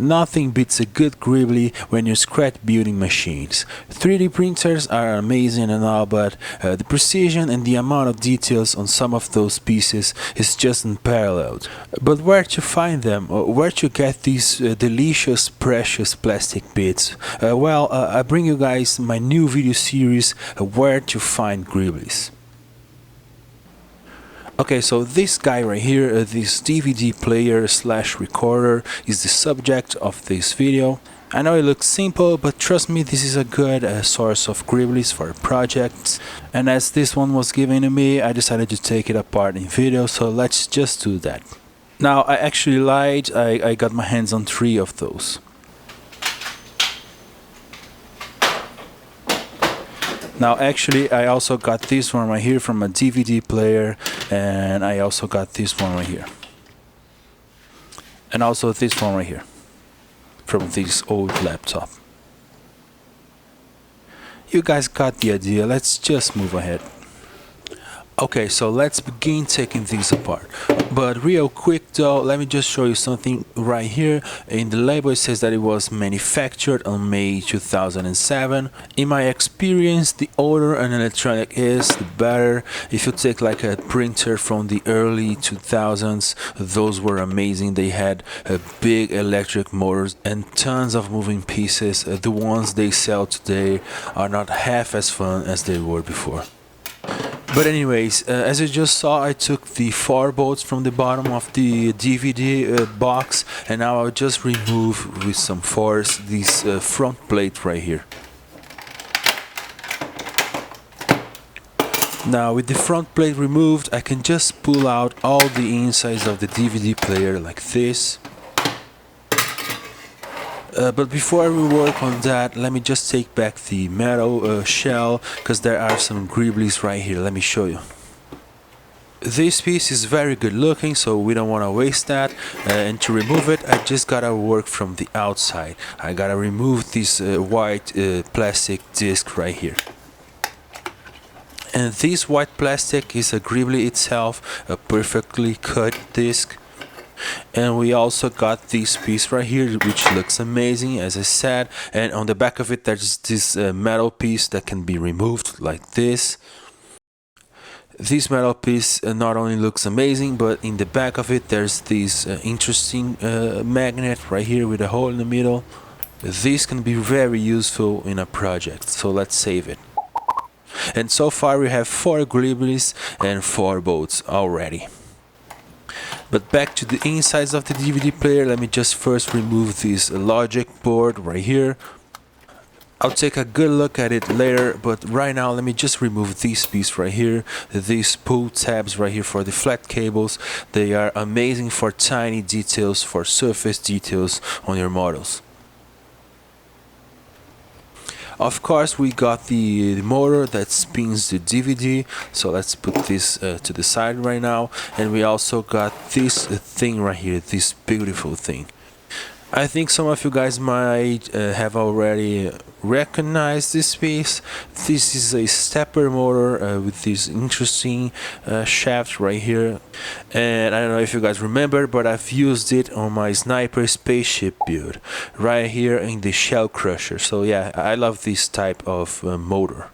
Nothing beats a good gribbly when you're scratch building machines. 3D printers are amazing and all, but the precision and the amount of details on some of those pieces is just unparalleled. But where to find them? Where to get these delicious, precious plastic bits? I bring you guys my new video series, Where to Find Gribblies. Okay, so this guy right here, this DVD player / recorder, is the subject of this video. I know it looks simple, but trust me, this is a good source of gribblies for projects. And as this one was given to me, I decided to take it apart in video, so let's just do that. Now, I actually lied, I got my hands on 3 of those. Now actually I also got this one right here from a DVD player, and I also got this one right here. And also this one right here from this old laptop. You guys got the idea, let's just move ahead. Okay, so let's begin taking these apart. But real quick though, let me just show you something right here. In the label it says that it was manufactured on May 2007. In my experience, the older an electronic is, the better. If you take like a printer from the early 2000s, those were amazing. They had big electric motors and tons of moving pieces. The ones they sell today are not half as fun as they were before. But anyways, as you just saw, I took the 4 bolts from the bottom of the DVD box, and now I'll just remove with some force this front plate right here. Now with the front plate removed, I can just pull out all the insides of the DVD player like this. But before we work on that, let me just take back the metal shell, because there are some gribblies right here. Let me show you. This piece is very good looking, so we don't want to waste that. And to remove it, I just gotta work from the outside. I gotta remove this white plastic disc right here. And this white plastic is a gribbly itself, a perfectly cut disc. And we also got this piece right here, which looks amazing, as I said. And on the back of it, there's this metal piece that can be removed like this. This metal piece not only looks amazing, but in the back of it, there's this interesting magnet right here with a hole in the middle. This can be very useful in a project, so let's save it. And so far we have 4 gribblies and 4 bolts already. But back to the insides of the DVD player, let me just first remove this logic board right here. I'll take a good look at it later, but right now let me just remove this piece right here. These pull tabs right here for the flat cables. They are amazing for tiny details, for surface details on your models. Of course, we got the motor that spins the DVD, so let's put this to the side right now. And we also got this thing right here, this beautiful thing. I think some of you guys might have already recognized this piece. This is a stepper motor with this interesting shaft right here. And I don't know if you guys remember, but I've used it on my sniper spaceship build right here in the shell crusher. So yeah, I love this type of motor.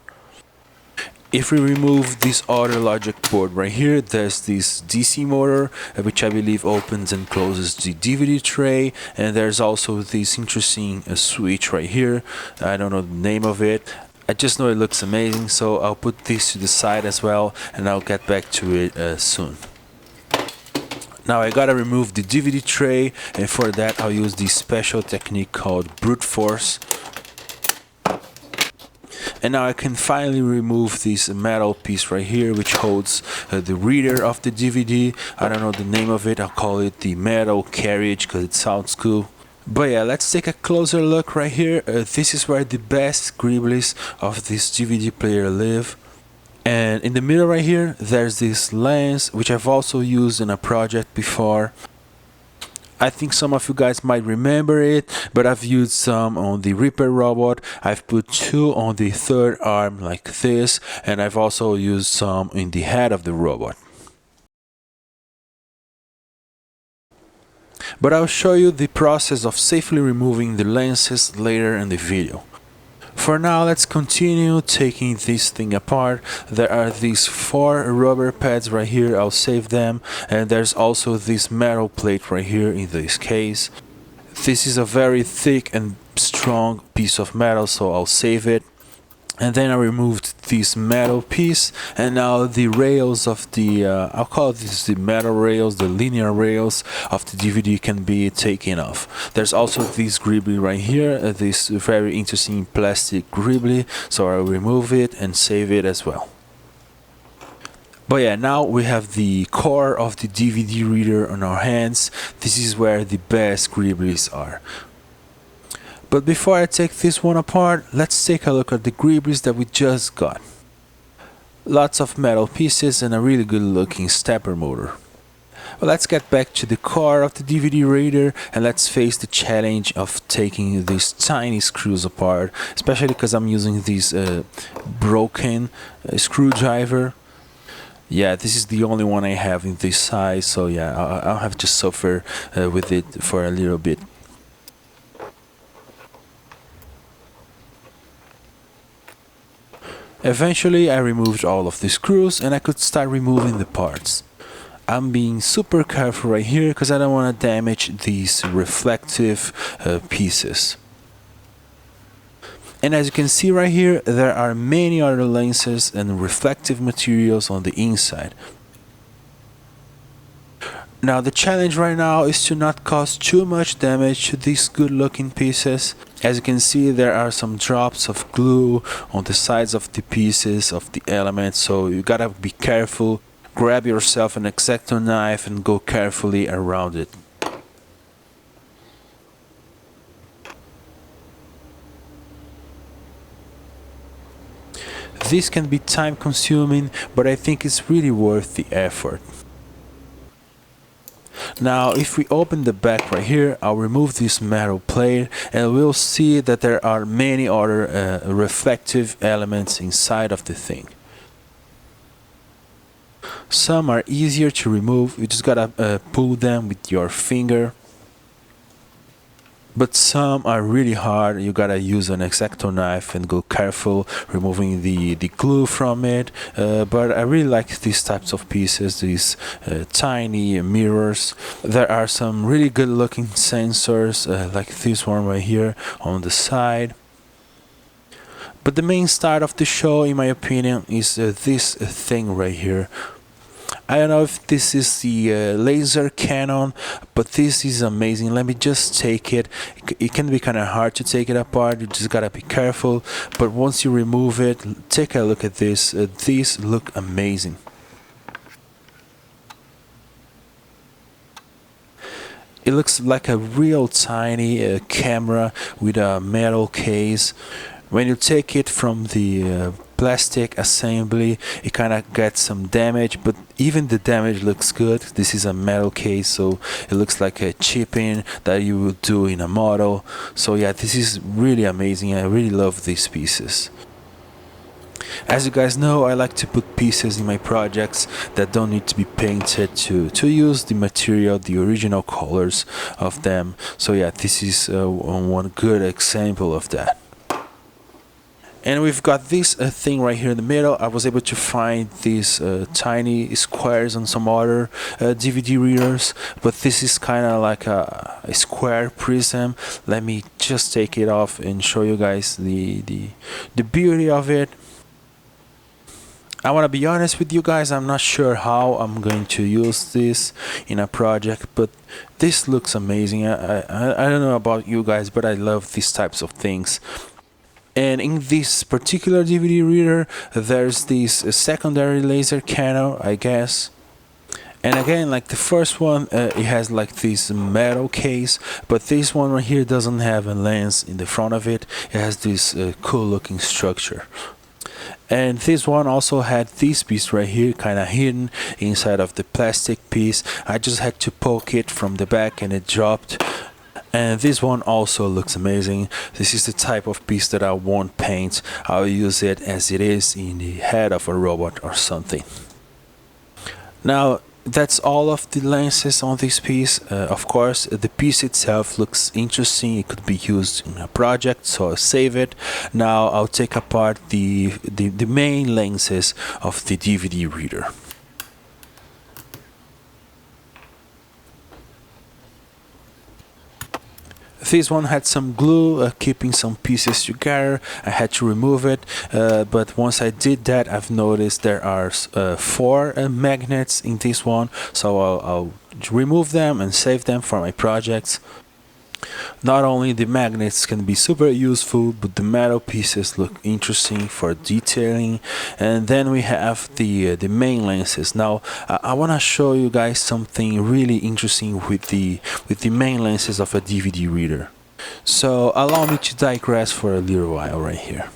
If we remove this other logic board right here, there's this DC motor, which I believe opens and closes the DVD tray, and there's also this interesting switch right here. I don't know the name of it. I just know it looks amazing, so I'll put this to the side as well, and I'll get back to it soon. Now I gotta remove the DVD tray, and for that I'll use this special technique called brute force. And now I can finally remove this metal piece right here, which holds the reader of the DVD. I don't know the name of it, I'll call it the metal carriage because it sounds cool. But yeah, let's take a closer look right here. This is where the best gribblies of this DVD player live. And in the middle right here, there's this lens, which I've also used in a project before. I think some of you guys might remember it, but I've used some on the Reaper robot. I've put 2 on the 3rd arm like this, and I've also used some in the head of the robot. but I'll show you the process of safely removing the lenses later in the video. For now, let's continue taking this thing apart. There are these 4 rubber pads right here, I'll save them, and there's also this metal plate right here in this case. This is a very thick and strong piece of metal, so I'll save it. And then I removed this metal piece, and now the rails of the, I'll call this the metal rails, the linear rails of the DVD can be taken off. There's also this gribbly right here, this very interesting plastic gribbly, so I'll remove it and save it as well. But yeah, now we have the core of the DVD reader on our hands. This is where the best gribblies are. But before I take this one apart, let's take a look at the gribblies that we just got. Lots of metal pieces and a really good looking stepper motor. Well, let's get back to the core of the DVD reader and let's face the challenge of taking these tiny screws apart, especially because I'm using this broken screwdriver. Yeah, this is the only one I have in this size, so yeah, I'll have to suffer with it for a little bit. Eventually I removed all of the screws and I could start removing the parts. I'm being super careful right here because I don't want to damage these reflective pieces. And as you can see right here, there are many other lenses and reflective materials on the inside. Now the challenge right now is to not cause too much damage to these good looking pieces. As you can see, there are some drops of glue on the sides of the pieces of the elements, so you gotta be careful. Grab yourself an X-Acto knife and go carefully around it. This can be time consuming, but I think it's really worth the effort. Now if we open the back right here, I'll remove this metal plate and we'll see that there are many other reflective elements inside of the thing. Some are easier to remove, you just gotta pull them with your finger. But some are really hard, you gotta use an X-Acto knife and go careful removing the glue from it. But I really like these types of pieces, these tiny mirrors. There are some really good looking sensors, like this one right here on the side. But the main star of the show, in my opinion, is this thing right here. I don't know if this is the laser Canon, but this is amazing. Let me just take it. It can be kind of hard to take it apart, you just gotta be careful, but once you remove it, take a look at this. These look amazing. It looks like a real tiny camera with a metal case. When you take it from the plastic assembly, it kind of gets some damage, but even the damage looks good. This is a metal case, so it looks like a chipping that you would do in a model. So yeah, this is really amazing. I really love these pieces. As you guys know, I like to put pieces in my projects that don't need to be painted to use the material, the original colors of them. So yeah, this is one good example of that. And we've got this thing right here in the middle. I was able to find these tiny squares on some other DVD readers, but this is kind of like a square prism. Let me just take it off and show you guys the beauty of it. I want to be honest with you guys, I'm not sure how I'm going to use this in a project, but this looks amazing. I don't know about you guys, but I love these types of things. And in this particular DVD reader, there's this secondary laser Canon, I guess. And again, like the first one, it has like this metal case, but this one right here doesn't have a lens in the front of it. It has this cool looking structure. And this one also had this piece right here kind of hidden inside of the plastic piece. I just had to poke it from the back and it dropped. And this one also looks amazing. This is the type of piece that I won't paint. I'll use it as it is in the head of a robot or something. Now, That's all of the lenses on this piece. Of course, the piece itself looks interesting. It could be used in a project, so I'll save it. Now I'll take apart the main lenses of the DVD reader. This one had some glue keeping some pieces together. I had to remove it, but once I did that, I've noticed there are 4 magnets in this one, so I'll remove them and save them for my projects. Not only the magnets can be super useful, but the metal pieces look interesting for detailing. And then we have the main lenses. Now I want to show you guys something really interesting with the main lenses of a DVD reader. So allow me to digress for a little while right here.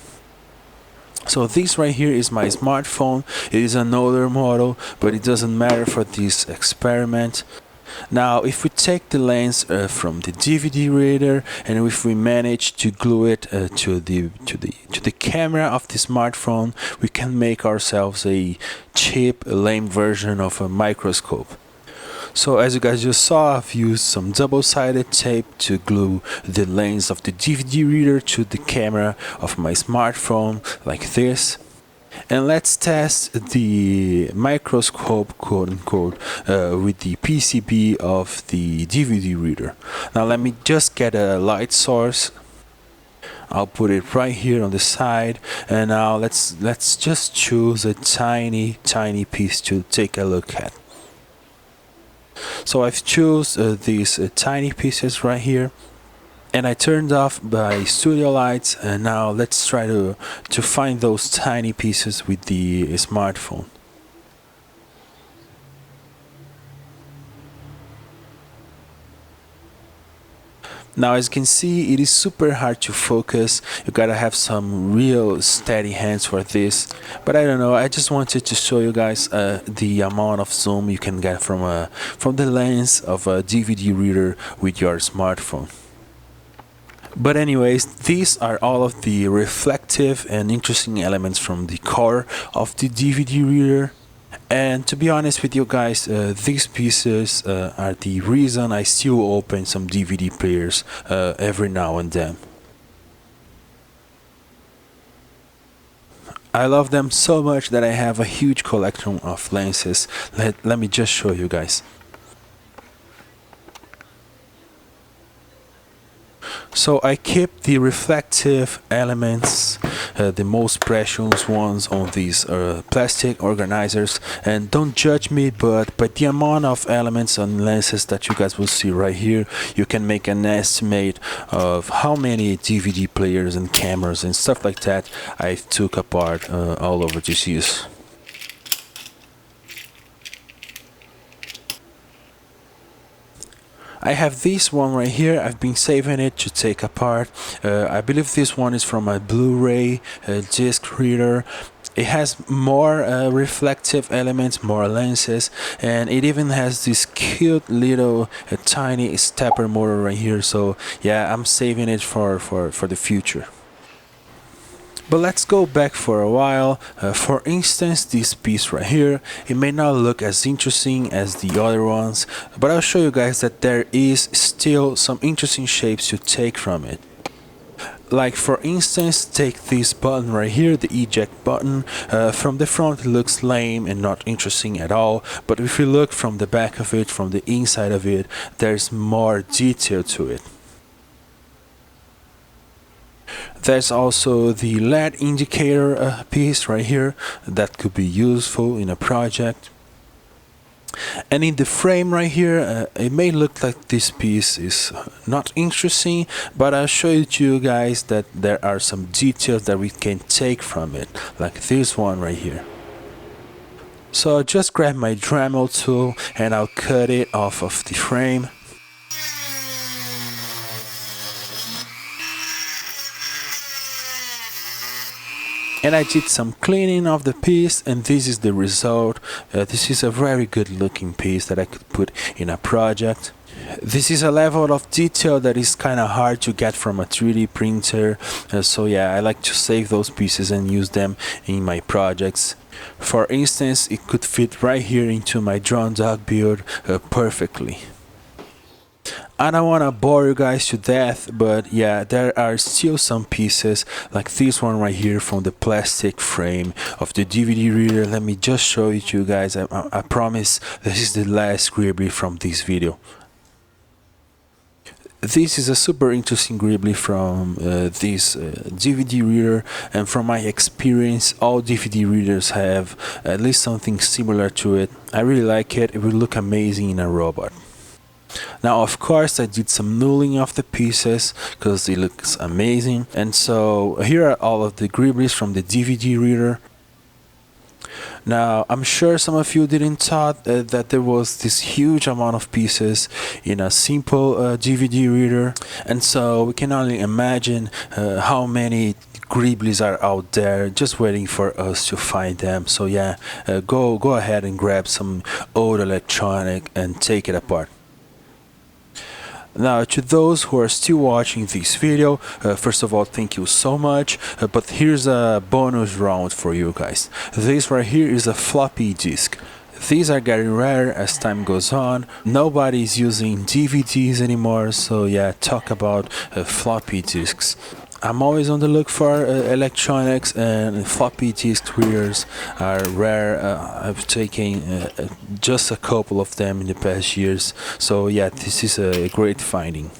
So this right here is my smartphone. It is an older model, but it doesn't matter for this experiment. Now if we take the lens from the DVD reader, and if we manage to glue it to the camera of the smartphone, we can make ourselves a cheap, lame version of a microscope. So as you guys just saw, I've used some double-sided tape to glue the lens of the DVD reader to the camera of my smartphone like this. And let's test the microscope, quote-unquote, with the PCB of the DVD reader. Now let me just get a light source. I'll put it right here on the side, and now let's just choose a tiny piece to take a look at. So I've chosen these tiny pieces right here, and I turned off my studio lights, and now let's try to find those tiny pieces with the smartphone. Now as you can see, it is super hard to focus. You gotta have some real steady hands for this, but I don't know, I just wanted to show you guys the amount of zoom you can get from the lens of a DVD reader with your smartphone. But anyways, these are all of the reflective and interesting elements from the core of the DVD reader. And to be honest with you guys, these pieces are the reason I still open some DVD players every now and then. I love them so much that I have a huge collection of lenses. Let me just show you guys. So I keep the reflective elements, the most precious ones, on these plastic organizers, and don't judge me, but by the amount of elements and lenses that you guys will see right here, you can make an estimate of how many DVD players and cameras and stuff like that I took apart all over these years. I have this one right here. I've been saving it to take apart. I believe this one is from a Blu-ray disc reader. It has more reflective elements, more lenses, and it even has this cute little tiny stepper motor right here. So yeah, I'm saving it for the future. But let's go back for a while. For instance, this piece right here, it may not look as interesting as the other ones, but I'll show you guys that there is still some interesting shapes to take from it. Like for instance, take this button right here, the eject button. From the front it looks lame and not interesting at all, but if you look from the back of it, from the inside of it, there's more detail to it. There's also the LED indicator piece right here that could be useful in a project. And in the frame right here, it may look like this piece is not interesting, but I'll show you to you guys that there are some details that we can take from it, like this one right here. So I'll just grab my Dremel tool and I'll cut it off of the frame. And I did some cleaning of the piece, and this is the result. This is a very good looking piece that I could put in a project. This is a level of detail that is kind of hard to get from a 3D printer, so yeah, I like to save those pieces and use them in my projects. For instance, it could fit right here into my drone dog build perfectly. I don't want to bore you guys to death, but yeah, there are still some pieces like this one right here from the plastic frame of the DVD reader. Let me just show it to you guys. I promise this is the last Gribbly from this video. This is a super interesting Gribbly from this DVD reader, and from my experience all DVD readers have at least something similar to it. I really like it. It will look amazing in a robot. Now of course I did some nulling of the pieces because it looks amazing, and so here are all of the Gribblies from the DVD reader. Now I'm sure some of you didn't thought that there was this huge amount of pieces in a simple DVD reader, and so we can only imagine how many Gribblies are out there just waiting for us to find them. So yeah, go ahead and grab some old electronic and take it apart. Now, to those who are still watching this video, first of all, thank you so much, but here's a bonus round for you guys. This right here is a floppy disk. These are getting rare as time goes on. Nobody's using DVDs anymore, so yeah, talk about floppy disks. I'm always on the look for electronics, and floppy disk readers are rare. I've taken just a couple of them in the past years, so yeah, this is a great finding.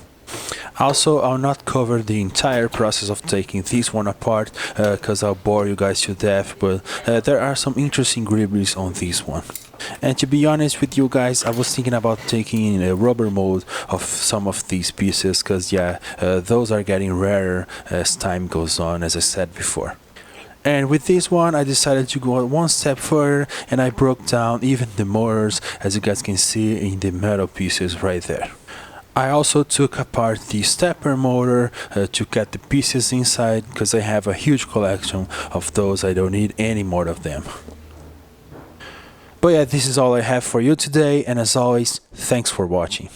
Also, I'll not cover the entire process of taking this one apart because I'll bore you guys to death, but there are some interesting Gribblies on this one. And to be honest with you guys, I was thinking about taking in a rubber mold of some of these pieces because yeah, those are getting rarer as time goes on, as I said before. And with this one I decided to go one step further, and I broke down even the motors, as you guys can see in the metal pieces right there. I also took apart the stepper motor to cut the pieces inside because I have a huge collection of those. I don't need any more of them. But yeah, this is all I have for you today, and as always, thanks for watching.